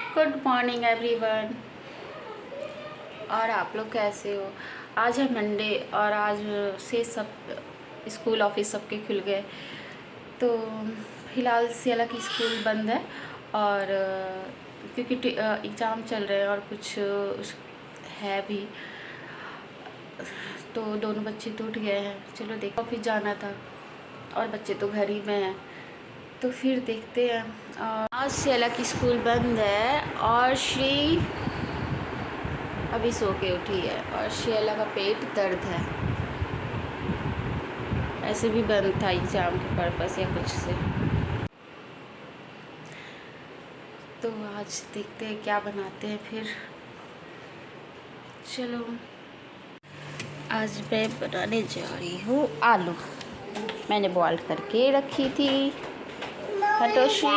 Good morning everyone. और आप लोग कैसे हो? आज है मंडे और आज से सब स्कूल ऑफिस सबके खुल गए। तो फ़िलहाल सियाला की स्कूल बंद है और क्योंकि एग्ज़ाम चल रहे हैं और कुछ है भी, तो दोनों बच्चे तो उठ गए हैं। चलो देखो, ऑफिस जाना था और बच्चे तो घर ही में हैं, तो फिर देखते हैं। आज सियाला की स्कूल बंद है और श्री अभी सो के उठी है और शेला का पेट दर्द है। ऐसे भी बंद था एग्ज़ाम के पर्पस या कुछ से। तो आज देखते हैं क्या बनाते हैं फिर। चलो, आज मैं बनाने जा रही हूँ आलू। मैंने बॉईल करके रखी थी। हटोशी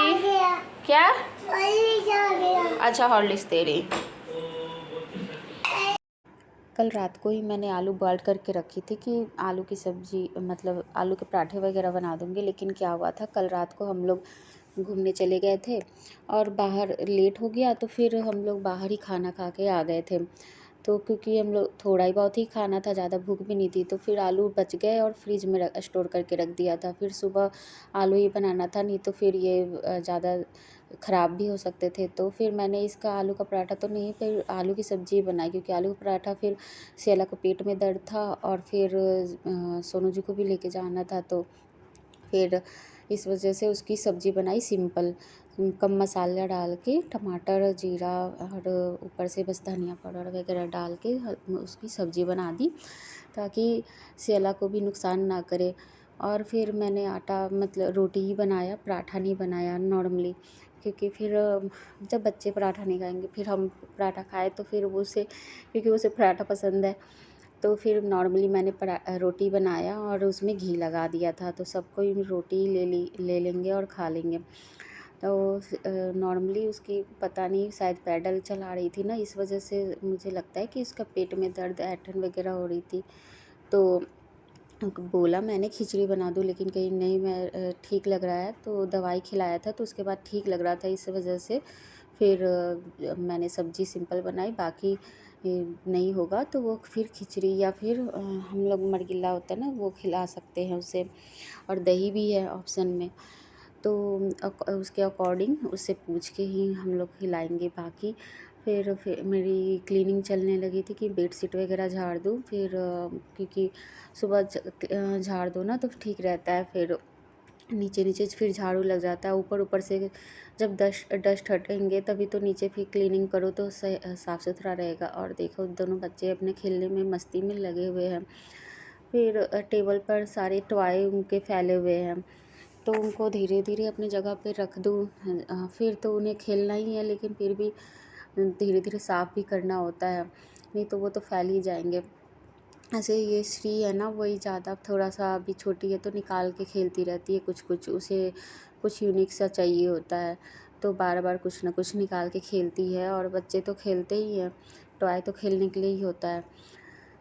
क्या? अच्छा, हॉर्लिक्स दे रही। कल रात को ही मैंने आलू बॉईल करके रखी थी कि आलू की सब्ज़ी, मतलब आलू के पराठे वगैरह बना दूँगी। लेकिन क्या हुआ था, कल रात को हम लोग घूमने चले गए थे और बाहर लेट हो गया, तो फिर हम लोग बाहर ही खाना खा के आ गए थे। तो क्योंकि हम लोग थोड़ा ही बहुत ही खाना था, ज़्यादा भूख भी नहीं थी, तो फिर आलू बच गए और फ्रिज में स्टोर करके रख दिया था। फिर सुबह आलू ही बनाना था, नहीं तो फिर ये ज़्यादा ख़राब भी हो सकते थे। तो फिर मैंने इसका आलू का पराठा तो नहीं, फिर आलू की सब्ज़ी बनाई, क्योंकि आलू का पराठा फिर शेला को पेट में दर्द था और फिर सोनू जी को भी लेके जाना था, तो फिर इस वजह से उसकी सब्ज़ी बनाई सिंपल, कम मसाला डाल के, टमाटर जीरा और ऊपर से बस धनिया पाउडर वगैरह डाल के उसकी सब्ज़ी बना दी, ताकि शेला को भी नुकसान ना करे। और फिर मैंने आटा, मतलब रोटी ही बनाया, पराठा नहीं बनाया नॉर्मली, क्योंकि फिर जब बच्चे पराठा नहीं खाएंगे फिर हम पराठा खाए तो फिर वो उसे, क्योंकि उसे पराठा पसंद है, तो फिर नॉर्मली मैंने रोटी बनाया और उसमें घी लगा दिया था, तो सबको रोटी ले लेंगे और खा लेंगे। तो नॉर्मली उसकी पता नहीं, शायद पैडल चला रही थी ना, इस वजह से मुझे लगता है कि उसका पेट में दर्द, ऐंठन वगैरह हो रही थी। तो बोला मैंने खिचड़ी बना दूँ, लेकिन कहीं नहीं, मैं ठीक लग रहा है, तो दवाई खिलाया था तो उसके बाद ठीक लग रहा था, इस वजह से फिर मैंने सब्ज़ी सिंपल बनाई। बाकी नहीं होगा तो वो फिर खिचड़ी या फिर हम लोग मरगिल्ला होता है ना, वो खिला सकते हैं उसे, और दही भी है ऑप्शन में, तो उसके अकॉर्डिंग उससे पूछ के ही हम लोग खिलाएंगे। बाकी फिर मेरी क्लीनिंग चलने लगी थी कि बेडशीट वगैरह झाड़ दूँ, फिर क्योंकि सुबह झाड़ दो ना तो ठीक रहता है, फिर नीचे नीचे फिर झाड़ू लग जाता है, ऊपर ऊपर से जब डस्ट हटेंगे तभी तो नीचे फिर क्लीनिंग करो तो साफ़ सुथरा रहेगा। और देखो, दोनों बच्चे अपने खेलने में मस्ती में लगे हुए हैं। फिर टेबल पर सारे टॉय उनके फैले हुए हैं, तो उनको धीरे धीरे अपनी जगह पे रख दूँ। फिर तो उन्हें खेलना ही है, लेकिन फिर भी धीरे धीरे साफ़ भी करना होता है, नहीं तो वो तो फैल ही जाएंगे। ऐसे ये श्री है ना, वही ज़्यादा थोड़ा सा अभी छोटी है, तो निकाल के खेलती रहती है कुछ कुछ, उसे कुछ यूनिक सा चाहिए होता है, तो बार बार कुछ ना कुछ निकाल के खेलती है। और बच्चे तो खेलते ही हैं, टॉय तो खेलने के लिए ही होता है,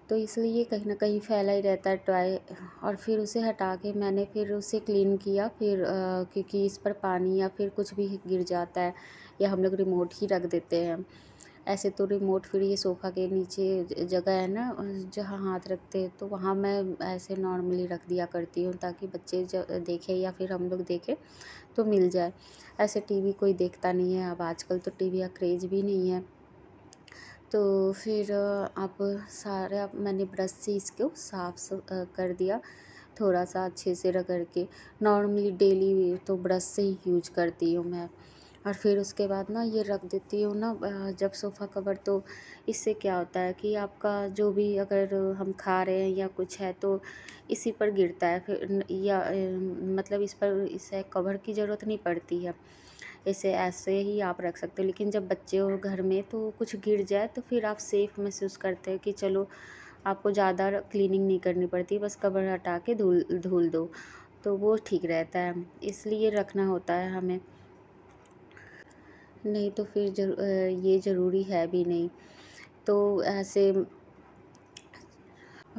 तो इसलिए कहीं ना कहीं फैला ही रहता है टॉय। और फिर उसे हटा के मैंने फिर उसे क्लीन किया, फिर क्योंकि इस पर पानी या फिर कुछ भी गिर जाता है, या हम लोग रिमोट ही रख देते हैं। ऐसे तो रिमोट फिर ये सोफ़ा के नीचे जगह है ना जहाँ हाथ रखते हैं, तो वहाँ मैं ऐसे नॉर्मली रख दिया करती हूँ, ताकि बच्चे देखें या फिर हम लोग देखें तो मिल जाए। ऐसे टीवी कोई देखता नहीं है, अब आजकल तो टीवी का क्रेज़ भी नहीं है। तो फिर अब सारा मैंने ब्रश से इसको साफ़ कर दिया, थोड़ा सा अच्छे से रगड़ के। नॉर्मली डेली तो ब्रश से ही यूज करती हूँ मैं। और फिर उसके बाद ना ये रख देती हूँ ना जब सोफ़ा कवर, तो इससे क्या होता है कि आपका जो भी, अगर हम खा रहे हैं या कुछ है तो इसी पर गिरता है, फिर या मतलब इस पर, इसे कवर की ज़रूरत नहीं पड़ती है, इसे ऐसे ही आप रख सकते हो। लेकिन जब बच्चे हो घर में तो कुछ गिर जाए तो फिर आप सेफ़ महसूस करते हो कि चलो, आपको ज़्यादा क्लीनिंग नहीं करनी पड़ती, बस कवर हटा के धुल धुल दो, तो वो ठीक रहता है, इसलिए रखना होता है हमें, नहीं तो फिर ये ज़रूरी है भी नहीं। तो ऐसे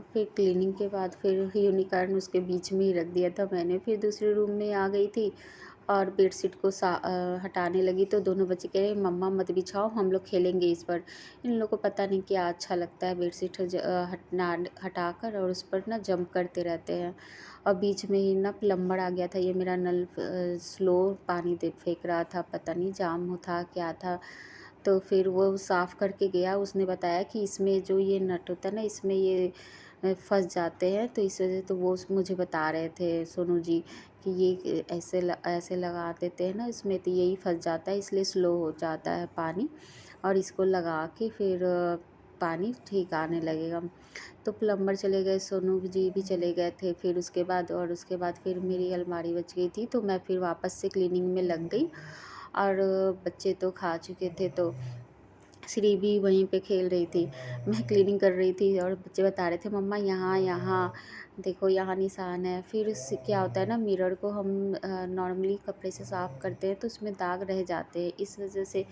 फिर क्लीनिंग के बाद फिर यूनिकॉर्न उसके बीच में ही रख दिया था मैंने। फिर दूसरे रूम में आ गई थी और बेडशीट को हटाने लगी तो दोनों बच्चे कह रहे मम्मा मत बिछाओ, हम लोग खेलेंगे इस पर। इन लोगों को पता नहीं क्या अच्छा लगता है, बेडशीट हटाकर और उस पर ना जंप करते रहते हैं। और बीच में ही ना प्लम्बर आ गया था, ये मेरा नल स्लो पानी दे फेंक रहा था, पता नहीं जाम था क्या था। तो फिर वो साफ़ करके गया, उसने बताया कि इसमें जो ये नट होता है ना, इसमें ये फंस जाते हैं, तो इस वजह तो वो मुझे बता रहे थे सोनू जी कि ये ऐसे लगा देते हैं ना इसमें, तो यही फंस जाता है, इसलिए स्लो हो जाता है पानी, और इसको लगा के फिर पानी ठीक आने लगेगा। तो प्लम्बर चले गए, सोनू जी भी चले गए थे फिर उसके बाद फिर मेरी अलमारी बच गई थी, तो मैं फिर वापस से क्लीनिंग में लग गई। और बच्चे तो खा चुके थे, तो श्री भी वहीं पे खेल रही थी, मैं क्लीनिंग कर रही थी और बच्चे बता रहे थे मम्मा यहाँ यहाँ देखो, यहाँ निशान है। फिर इससे क्या होता है ना, मिरर को हम नॉर्मली कपड़े से साफ़ करते हैं तो उसमें दाग रह जाते हैं, इस वजह से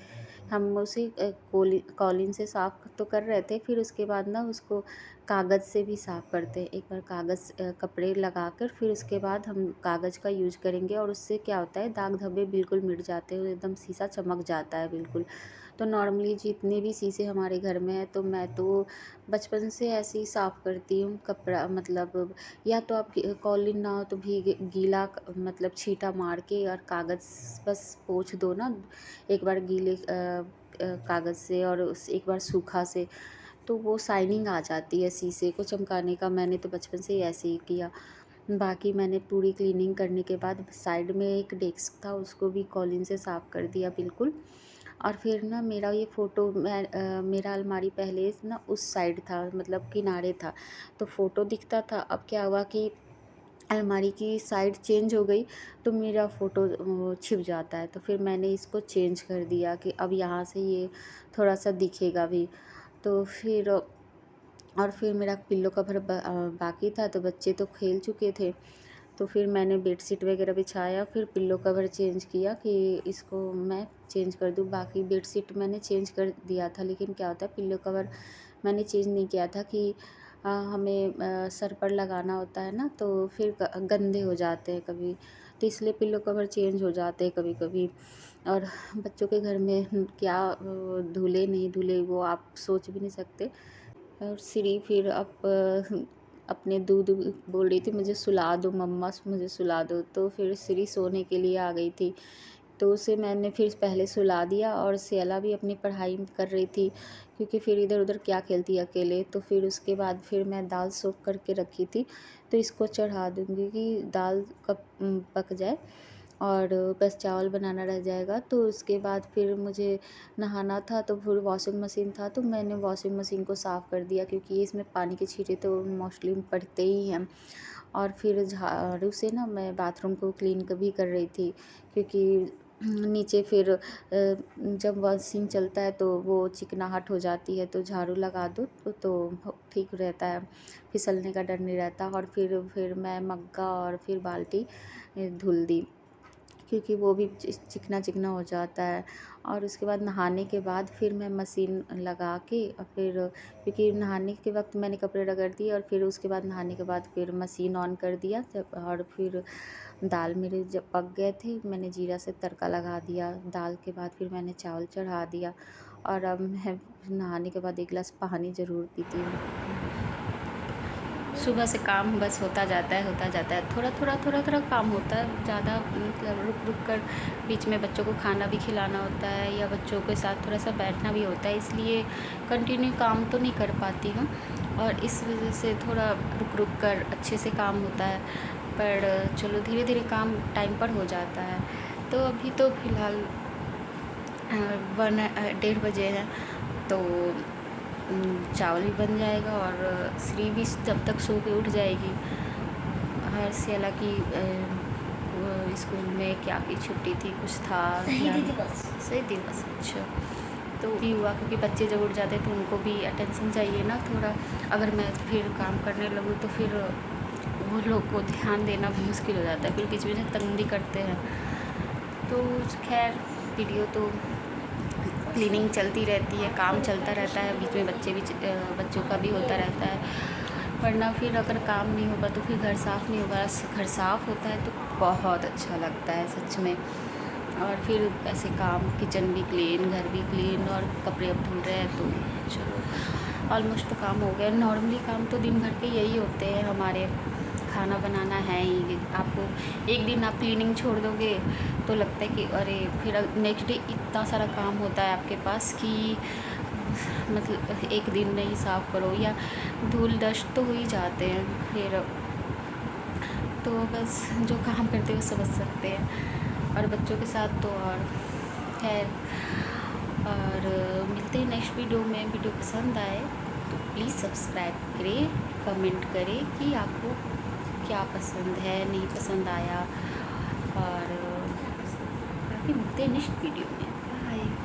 हम उसे कॉलिन से साफ़ तो कर रहे थे, फिर उसके बाद ना उसको कागज़ से भी साफ़ करते हैं। एक बार कागज़ कपड़े लगाकर फिर उसके बाद हम कागज़ का यूज करेंगे, और उससे क्या होता है दाग धब्बे बिल्कुल मिट जाते हैं, एकदम शीशा चमक जाता है बिल्कुल। तो नॉर्मली जितने भी शीशे हमारे घर में हैं, तो मैं तो बचपन से ऐसे ही साफ़ करती हूँ कपड़ा, मतलब या तो आप कॉलिन ना हो तो गीला मतलब छींटा मार के और कागज़ बस पोंछ दो ना, एक बार गीले कागज़ से और एक बार सूखा से, तो वो शाइनिंग आ जाती है शीशे को चमकाने का। मैंने तो बचपन से ही ऐसे ही किया। बाकी मैंने पूरी क्लीनिंग करने के बाद साइड में एक डेस्क था, उसको भी कॉलिन से साफ़ कर दिया बिल्कुल। और फिर ना मेरा ये फ़ोटो मेरा अलमारी पहले ना उस साइड था, मतलब किनारे था, तो फ़ोटो दिखता था। अब क्या हुआ कि अलमारी की साइड चेंज हो गई, तो मेरा फ़ोटो छिप जाता है, तो फिर मैंने इसको चेंज कर दिया कि अब यहाँ से ये थोड़ा सा दिखेगा भी। तो फिर और फिर मेरा पिल्लो कवर बाकी था, तो बच्चे तो खेल चुके थे, तो फिर मैंने बेडशीट वगैरह बिछाया, फिर पिल्लो कवर चेंज किया कि इसको मैं चेंज कर दूँ। बाकी बेडशीट मैंने चेंज कर दिया था, लेकिन क्या होता है पिल्लो कवर मैंने चेंज नहीं किया था कि हमें सर पर लगाना होता है ना, तो फिर गंदे हो जाते हैं कभी, तो इसलिए पिल्लो कवर चेंज हो जाते हैं कभी कभी। और बच्चों के घर में क्या धुले नहीं धुले वो आप सोच भी नहीं सकते। और श्री फिर अपने दूध बोल रही थी मुझे सुला दो मम्मा, मुझे सुला दो, तो फिर श्री सोने के लिए आ गई थी, तो उसे मैंने फिर पहले सुला दिया। और सियाला भी अपनी पढ़ाई कर रही थी, क्योंकि फिर इधर उधर क्या खेलती अकेले। तो फिर उसके बाद फिर मैं दाल सोख करके रखी थी, तो इसको चढ़ा दूँगी कि दाल कब पक जाए, और बस चावल बनाना रह जाएगा। तो उसके बाद फिर मुझे नहाना था, तो फिर वॉशिंग मशीन था, तो मैंने वॉशिंग मशीन को साफ़ कर दिया, क्योंकि इसमें पानी के छींटे तो मोस्टली पड़ते ही हैं। और फिर झाड़ू से ना मैं बाथरूम को क्लीन भी कर रही थी, क्योंकि नीचे फिर जब वॉशिंग चलता है तो वो चिकनाहट हो जाती है, तो झाड़ू लगा दो तो ठीक रहता है, फिसलने का डर नहीं रहता। और फिर मैं मग्गा और फिर बाल्टी धुल दी, क्योंकि वो भी चिकना चिकना हो जाता है। और उसके बाद नहाने के बाद फिर मैं मशीन लगा के और फिर, क्योंकि नहाने के वक्त मैंने कपड़े रगड़ दिए, और फिर उसके बाद नहाने के बाद फिर मशीन ऑन कर दिया जब, और फिर दाल मेरे जब पक गए थे मैंने जीरा से तड़का लगा दिया दाल के बाद, फिर मैंने चावल चढ़ा दिया। और अब मैं नहाने के बाद एक गिलास पानी ज़रूर पीती हूँ। सुबह से काम बस होता जाता है, थोड़ा काम होता है, ज़्यादा मतलब रुक रुक कर बीच में बच्चों को खाना भी खिलाना होता है, या बच्चों के साथ थोड़ा सा बैठना भी होता है, इसलिए कंटिन्यू काम तो नहीं कर पाती हूँ, और इस वजह से थोड़ा रुक रुक कर अच्छे से काम होता है। पर चलो धीरे धीरे काम टाइम पर हो जाता है। तो अभी तो फ़िलहाल 1 डेढ़ बजे है, तो चावल भी बन जाएगा, और श्री भी जब तक सो के उठ जाएगी। हर सियाला की स्कूल में क्या की छुट्टी थी, कुछ था सही दिवस। अच्छा, तो भी हुआ, क्योंकि बच्चे जब उठ जाते हैं तो उनको भी अटेंशन चाहिए ना थोड़ा। अगर मैं फिर काम करने लगूँ तो फिर वो लोग को ध्यान देना भी मुश्किल हो जाता है, फिर बीच में तंग भी करते हैं। तो खैर वीडियो तो क्लीनिंग चलती रहती है, काम चलता रहता है, बीच में बच्चों का भी होता रहता है, वरना फिर अगर काम नहीं होगा तो फिर घर साफ़ नहीं होगा। घर साफ़ होता है तो बहुत अच्छा लगता है सच में। और फिर ऐसे काम, किचन भी क्लीन, घर भी क्लीन, और कपड़े अब धुल रहे हैं तो चलो ऑलमोस्ट तो काम हो गया। नॉर्मली काम तो दिन भर के यही होते हैं हमारे, खाना बनाना है ही। आपको एक दिन आप क्लीनिंग छोड़ दोगे तो लगता है कि अरे फिर नेक्स्ट डे इतना सारा काम होता है आपके पास कि मतलब एक दिन में ही साफ़ करो, या धूल डस्ट तो हो ही जाते हैं फिर। तो बस जो काम करते हैं वो समझ सकते हैं, और बच्चों के साथ तो और है। और मिलते हैं नेक्स्ट वीडियो में। वीडियो पसंद आए तो प्लीज़ सब्सक्राइब करें, कमेंट करें कि आपको क्या पसंद है, नहीं पसंद आया। और बाकी मिलते हैं नेक्स्ट वीडियो में। बाय।